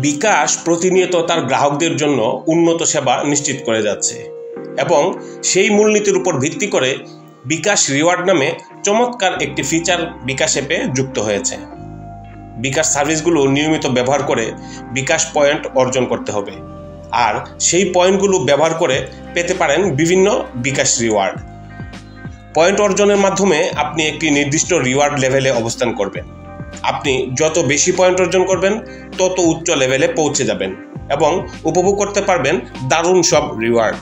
বিকাশ প্রতিনিয়ত তার গ্রাহকদের জন্য উন্নত সেবা নিশ্চিত করে যাচ্ছে এবং সেই মূলনীতির উপর ভিত্তি করে বিকাশ রিওয়ার্ড নামে চমৎকার একটি ফিচার বিকাশ অ্যাপে যুক্ত হয়েছে। বিকাশ সার্ভিসগুলো নিয়মিত ব্যবহার করে বিকাশ পয়েন্ট অর্জন করতে হবে, আর সেই পয়েন্টগুলো ব্যবহার করে পেতে পারেন বিভিন্ন বিকাশ রিওয়ার্ড। পয়েন্ট অর্জনের মাধ্যমে আপনি একটি নির্দিষ্ট রিওয়ার্ড লেভেলে অবস্থান করবেন। আপনি যত বেশি পয়েন্ট অর্জন করবেন তত উচ্চ লেভেলে পৌঁছে যাবেন এবং উপভোগ করতে পারবেন দারুণ সব রিওয়ার্ড।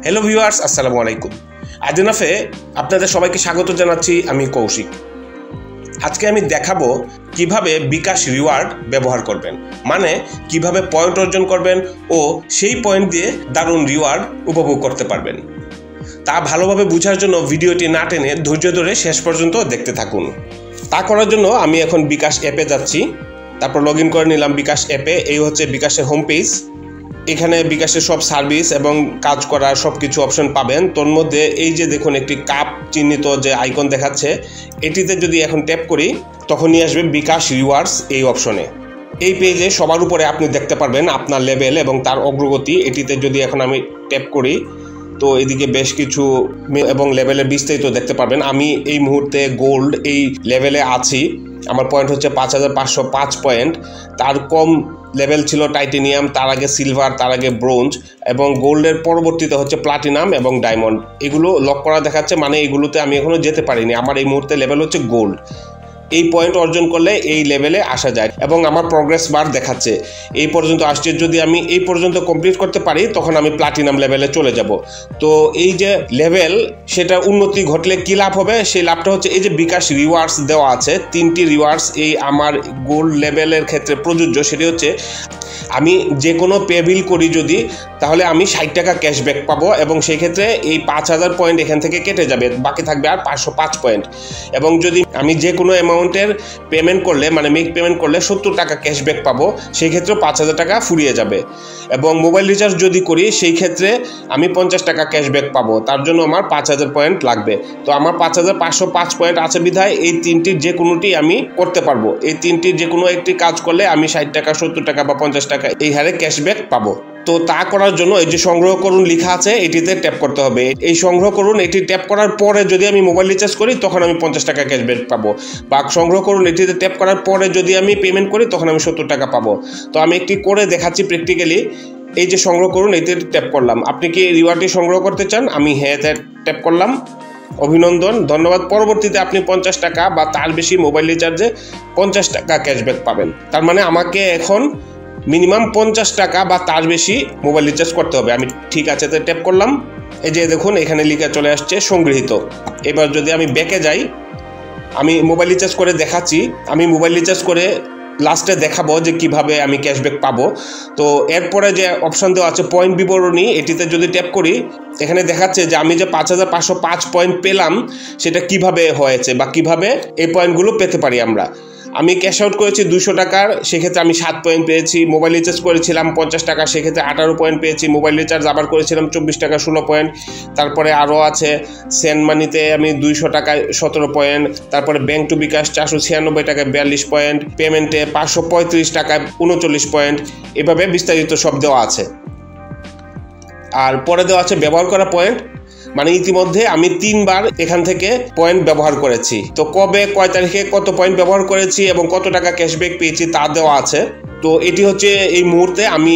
হ্যালো ভিউয়ার্স, আসসালামু আলাইকুম। আদিনাফে আপনাদের সবাইকে স্বাগত জানাচ্ছি। আমি কৌশিক। আজকে আমি দেখাবো কিভাবে বিকাশ রিওয়ার্ড ব্যবহার করবেন, মানে কিভাবে পয়েন্ট অর্জন করবেন ও সেই পয়েন্ট দিয়ে দারুণ রিওয়ার্ড উপভোগ করতে পারবেন। তা ভালোভাবে বোঝার জন্য ভিডিওটি না টেনে ধৈর্য ধরে শেষ পর্যন্ত দেখতে থাকুন। তা করার জন্য আমি এখন বিকাশ অ্যাপে যাচ্ছি, তারপর লগ ইন করে নিলাম বিকাশ অ্যাপে। এই হচ্ছে বিকাশের হোম পেজ। এখানে বিকাশের সব সার্ভিস এবং কাজ করার সব কিছু অপশন পাবেন। তোর মধ্যে এই যে দেখুন একটি কাপ চিহ্নিত যে আইকন দেখাচ্ছে, এটিতে যদি এখন ট্যাপ করি তখনই আসবে বিকাশ রিওয়ার্ডস এই অপশনে। এই পেজে সবার উপরে আপনি দেখতে পারবেন আপনার লেভেল এবং তার অগ্রগতি। এটিতে যদি এখন আমি ট্যাপ করি তো এদিকে বেশ কিছু এবং লেভেলের বিস্তারিত দেখতে পারবেন। আমি এই মুহূর্তে গোল্ড এই লেভেলে আছি। আমার পয়েন্ট হচ্ছে 5505 পয়েন্ট। তার কম লেভেল ছিল টাইটেনিয়াম, তার আগে সিলভার, তার আগে ব্রোঞ্জ এবং গোল্ডের পরবর্তীতে হচ্ছে প্লাটিনাম এবং ডায়মন্ড। এগুলো লক করা দেখাচ্ছে, মানে এগুলোতে আমি এখনো যেতে পারিনি। আমার এই মুহূর্তে লেভেল হচ্ছে গোল্ড। এই পয়েন্ট অর্জন করলে এই লেভেলে আসা যায় এবং আমার প্রগ্রেস বার দেখাচ্ছে এই পর্যন্ত আসছে। যদি আমি এই পর্যন্ত কমপ্লিট করতে পারি তখন আমি প্লাটিনাম লেভেলে চলে যাব। তো এই যে লেভেল, সেটা উন্নতি ঘটলে কি লাভ হবে, সেই লাভটা হচ্ছে এই যে বিকাশ রিওয়ার্ডস দেওয়া আছে, 3টি রিওয়ার্ডস এই আমার গোল্ড লেভেলের ক্ষেত্রে প্রযোজ্য। সেটি হচ্ছে আমি যে কোনো পে বিল করি যদি, তাহলে আমি 60 টাকা ক্যাশব্যাক পাবো এবং সেই ক্ষেত্রে এই 5000 পয়েন্ট এখান থেকে কেটে যাবে, বাকি থাকবে আর 505 পয়েন্ট। এবং যদি আমি যে কোনো অ্যামাউন্টের পেমেন্ট করলে, মানে মেক পেমেন্ট করলে 70 টাকা ক্যাশব্যাক পাবো, সেই ক্ষেত্রে 5000 টাকা ফুরিয়ে যাবে। এবং মোবাইল রিচার্জ যদি করি সেই ক্ষেত্রে আমি 50 টাকা ক্যাশব্যাক পাবো, তার জন্য আমার 5000 পয়েন্ট লাগবে। তো আমার 5505 পয়েন্ট আছে বিধায় এই 3টির যে কোনোটি আমি করতে পারবো। এই 3টির যে কোনো একটি কাজ করলে আমি 60 টাকা, 70 টাকা বা 50 টাকা এই হারে ক্যাশব্যাক পাবো। তো তা করার জন্য এই যে সংগ্রহ করুন লেখা আছে, এটিতে ট্যাপ করতে হবে। এই সংগ্রহ করুন, এটি ট্যাপ করার পরে যদি আমি মোবাইল রিচার্জ করি তখন আমি 50 টাকা ক্যাশব্যাক পাবো। বা সংগ্রহ করুন, এটিতে ট্যাপ করার পরে যদি আমি পেমেন্ট করি তখন আমি 70 টাকা পাবো। তো আমি একটি করে দেখাচ্ছি প্র্যাকটিক্যালি। এই যে সংগ্রহ করুন, এটিতে ট্যাপ করলাম। আপনি কি রিওয়ার্ডটি সংগ্রহ করতে চান? আমি হ্যাঁ ট্যাপ করলাম। অভিনন্দন, ধন্যবাদ। পরবর্তীতে আপনি 50 টাকা বা তার বেশি মোবাইল রিচার্জে 50 টাকা ক্যাশব্যাক পাবেন। তার মানে আমাকে এখন মিনিমাম 50 টাকা বা তার বেশি মোবাইল রিচার্জ করতে হবে। আমি ঠিক আছে তে ট্যাপ করলাম। এই যে দেখুন এখানে লিখে চলে আসছে সংগৃহীত। এবার যদি আমি ব্যাকে যাই, আমি মোবাইল রিচার্জ করে দেখাচ্ছি। আমি মোবাইল রিচার্জ করে লাস্টে দেখাবো যে কিভাবে আমি ক্যাশব্যাক পাবো। তো এরপরে যে অপশান দেওয়া আছে পয়েন্ট বিবরণী, এটিতে যদি ট্যাপ করি এখানে দেখাচ্ছে যে আমি যে 5505 পয়েন্ট পেলাম সেটা কিভাবে হয়েছে বা কিভাবে এই পয়েন্টগুলো পেতে পারি আমরা। আমি ক্যাশ আউট করেছি 200 টাকার, সেক্ষেত্রে আমি 7 পয়েন্ট পেয়েছি। মোবাইল রিচার্জ করেছিলাম 50 টাকা, সেক্ষেত্রে 18 পয়েন্ট পেয়েছি। মোবাইল রিচার্জ আবার করেছিলাম 24 টাকা, 16 পয়েন্ট। তারপরে আরও আছে সেন্ড মানিতে আমি 200 টাকায় 17 পয়েন্ট। তারপরে ব্যাংক টু বিকাশ 496 টাকায় 42 পয়েন্ট। পেমেন্টে 535 টাকায় 39 পয়েন্ট। এভাবে বিস্তারিত সব দেওয়া আছে। আর পরে দেওয়া আছে ব্যবহার করা পয়েন্ট, মানে ইতিমধ্যে আমি 3 বার এখান থেকে পয়েন্ট ব্যবহার করেছি। তো কবে, কয় তারিখে কত পয়েন্ট ব্যবহার করেছি এবং কত টাকা ক্যাশব্যাক পেয়েছি তা দেওয়া আছে। তো এটি হচ্ছে এই মুহূর্তে আমি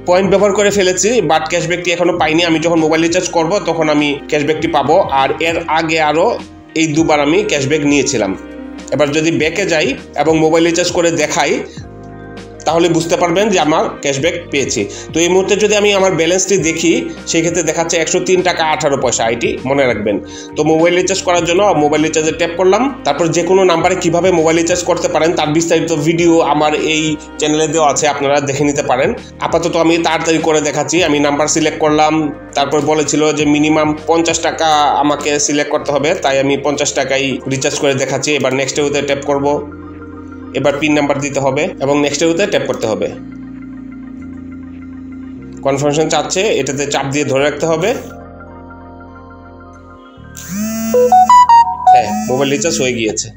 পয়েন্ট ব্যবহার করে ফেলেছি, বাট ক্যাশব্যাকটি এখনো পাইনি। আমি যখন মোবাইল রিচার্জ করব তখন আমি ক্যাশব্যাকটি পাবো। আর এর আগে আরও এই 2 বার আমি ক্যাশব্যাক নিয়েছিলাম। এবার যদি ব্যাকে যাই এবং মোবাইল রিচার্জ করে দেখাই তাহলে বুঝতে পারবেন যে আমার ক্যাশব্যাক পেয়েছি। তো এই মুহূর্তে যদি আমি আমার ব্যালেন্সটি দেখি সেই ক্ষেত্রে দেখাচ্ছে 103 টাকা 18 পয়সা। আইটি মনে রাখবেন। তো মোবাইল রিচার্জ করার জন্য মোবাইল রিচার্জে ট্যাপ করলাম। তারপর যে কোনো নাম্বারে কিভাবে মোবাইল রিচার্জ করতে পারেন তার বিস্তারিত ভিডিও আমার এই চ্যানেলে দেওয়া আছে, আপনারা দেখে নিতে পারেন। আপাতত আমি তাড়াতাড়ি করে দেখাচ্ছি। আমি নাম্বার সিলেক্ট করলাম, তারপর বলেছিল যে মিনিমাম 50 টাকা আমাকে সিলেক্ট করতে হবে, তাই আমি 50 টাকাই রিচার্জ করে দেখাচ্ছি। এবার নেক্সট এতে ট্যাপ করব। এবার পিন নাম্বার দিতে হবে এবং নেক্সটের উপরে ট্যাপ করতে হবে। কনফার্মেশন চাচ্ছে, এটাতে চাপ দিয়ে ধরে রাখতে হবে। হ্যাঁ, মোবাইল রিচার্জ হয়ে গিয়েছে।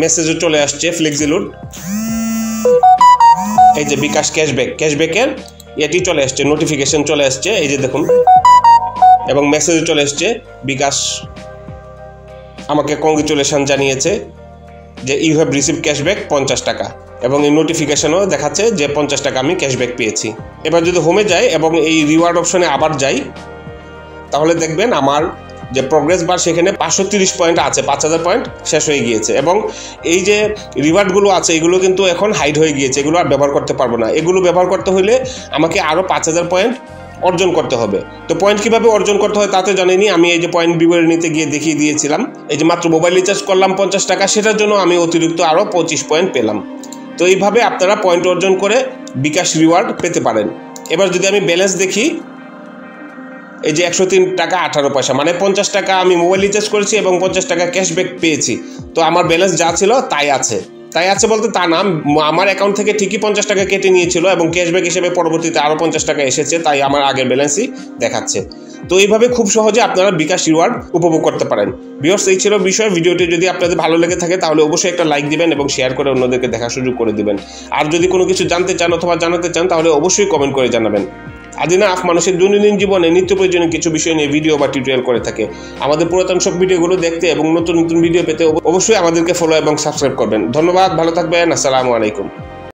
মেসেজও চলে আসছে ফ্লেক্সিলোড। এই যে বিকাশ ক্যাশব্যাকের এটি চলে আসছে, নোটিফিকেশন চলে আসছে, এই যে দেখুন, এবং মেসেজও চলে আসছে। বিকাশ আমাকে কংগ্রেচুলেশন জানিয়েছে যে ইউ হ্যাভ রিসিভ ক্যাশব্যাক 50 টাকা, এবং এই নোটিফিকেশনও দেখাচ্ছে যে 50 টাকা আমি ক্যাশব্যাক পেয়েছি। এবার যদি হোমে যাই এবং এই রিওয়ার্ড অপশনে আবার যাই, তাহলে দেখবেন আমার যে প্রোগ্রেস বার সেখানে 530 পয়েন্ট আছে, 5000 পয়েন্ট শেষ হয়ে গিয়েছে। এবং এই যে রিওয়ার্ডগুলো আছে এগুলো কিন্তু এখন হাইড হয়ে গিয়েছে, এগুলো আর ব্যবহার করতে পারবো না। এগুলো ব্যবহার করতে হলে আমাকে আরও 5000 পয়েন্ট অর্জন করতে হবে। তো পয়েন্ট কীভাবে অর্জন করতে হয় তাতে জানিনি, আমি এই যে পয়েন্ট বিবরণীতে গিয়ে দেখিয়ে দিয়েছিলাম। এই যে মাত্র মোবাইল রিচার্জ করলাম 50 টাকা, সেটার জন্য আমি অতিরিক্ত আরও 25 পয়েন্ট পেলাম। তো এইভাবে আপনারা পয়েন্ট অর্জন করে বিকাশ রিওয়ার্ড পেতে পারেন। এবার যদি আমি ব্যালেন্স দেখি, এই যে 103 টাকা 18 পয়সা, মানে 50 টাকা আমি মোবাইল রিচার্জ করেছি এবং 50 টাকা ক্যাশব্যাক পেয়েছি। তো আমার ব্যালেন্স যা ছিল তাই আছে বলতে তা না, আমার অ্যাকাউন্ট থেকে ঠিকই 50 টাকা কেটে নিয়েছিল এবং ক্যাশব্যাক হিসেবে পরবর্তীতে আরও 50 টাকা এসেছে, তাই আমার আগের ব্যালেন্সই দেখাচ্ছে। তো এইভাবে খুব সহজে আপনারা বিকাশ রিওয়ার্ড উপভোগ করতে পারেন। ভিউয়ার্স, এই ছিল বিষয়। ভিডিওটি যদি আপনাদের ভালো লেগে থাকে তাহলে অবশ্যই একটা লাইক দিবেন এবং শেয়ার করে অন্যদেরকে দেখার সুযোগ করে দিবেন। আর যদি কোনো কিছু জানতে চান অথবা জানাতে চান তাহলে অবশ্যই কমেন্ট করে জানাবেন। আদিনাফ মানুষের দৈনন্দিন জীবনে নিত্য প্রয়োজনীয় কিছু বিষয় নিয়ে ভিডিও বা টিউটোরিয়াল করে থাকে। আমাদের পুরাতন সব ভিডিওগুলো দেখতে এবং নতুন নতুন ভিডিও পেতে অবশ্যই আমাদেরকে ফলো এবং সাবস্ক্রাইব করবেন। ধন্যবাদ, ভালো থাকবেন, আসসালামু আলাইকুম।